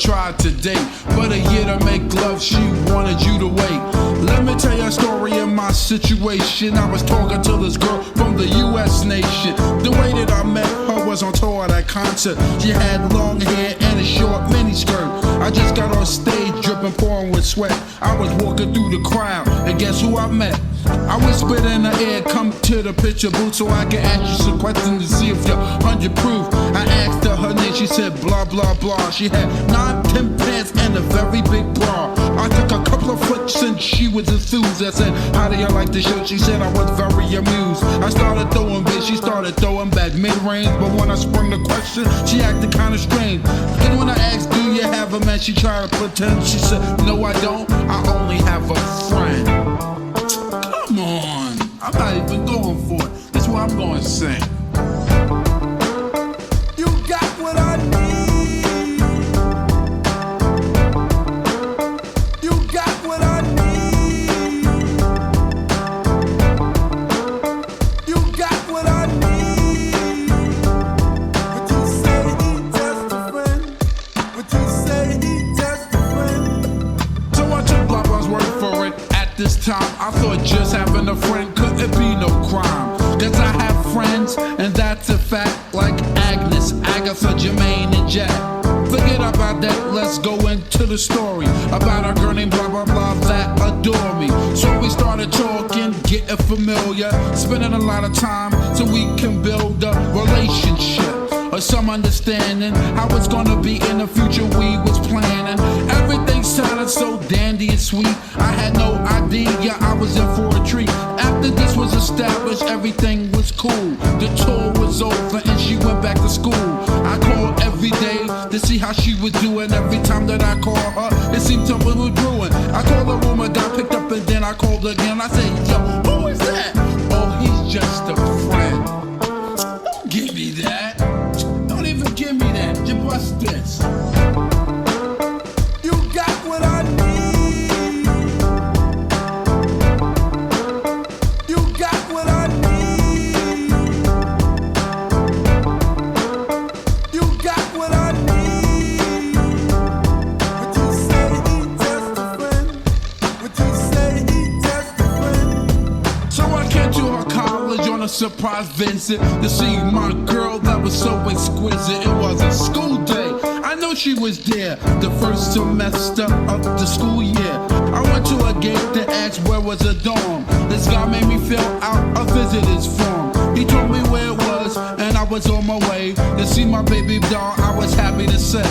tried to date, but a year to make love, she wanted you to wait. Let me tell you a story of my situation. I was talking to this girl from the US nation. The way that I met her was on tour at a concert. She had long hair and a short miniskirt. I just got on stage dripping, pouring with sweat. I was walking through the crowd, and guess who I met? I whispered in her ear, come to the picture booth so I can ask you some questions to see if you're 100 proof. I asked her name, she said blah blah blah. She had 9, 10 pants and a very big bra. I took a couple of flicks and she was enthused. I said, how do you like the show? She said I was very amused. I started throwing bass, she started throwing back mid-range. But when I sprung the question, she acted kinda strange. And when I asked, do you have a man? She tried to pretend. She said, no I don't, I only have a friend. Come on, I'm not even going for it. That's what I'm going to sing. You got what I need. You got what I need. You got what I need. Would you say he just a friend? Would you say he just a friend? So I took blah blah's word for it. This time I thought just having a friend couldn't be no crime. Cause I have friends and that's a fact, like Agnes, Agatha, Jermaine and Jack. Forget about that, let's go into the story about a girl named blah blah blah that adore me. So we started talking, getting familiar, spending a lot of time so we can build a relationship or some understanding how it's gonna be in the future. We was planning, everything sounded so dandy and sweet. I had no idea I was in for a treat. After this was established, everything was cool. The tour was over and she went back to school. I called every day to see how she was doing. Every time that I called her, it seemed something was brewing. I called the room and got picked up, and then I called again. I said, yo, who is that? Oh, he's just a friend. Don't give me that. Don't even give me that. Just bust this. You got what I need. You got what I need. You got what I need. Would you say he just a friend? Would you say he just a friend? So I came to her college on a surprise visit to see my girl that was so exquisite. It was a school day. I know she was there the first semester of the school year. I went to a gate to ask where was a dorm. This guy made me fill out a visitor's form. He told me where it was and I was on my way to see my baby doll. I was happy to say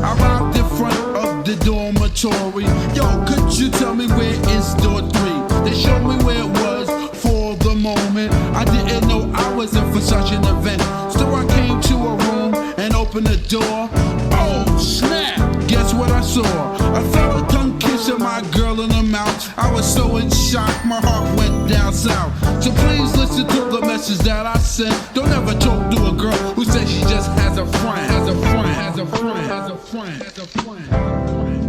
I arrived in front of the dormitory. Yo, could you tell me where is door 3? They showed me where it was for the moment. I didn't know I was in for such an event. So I came to a room and opened the door. Oh snap, guess what I saw? A fella tongue kissing my girl in the mouth. I was so in shock, my heart went down south. So please listen to the message that I sent. Don't ever talk to a girl who says she just has a friend. Has a friend, has a friend, has a friend, has a friend.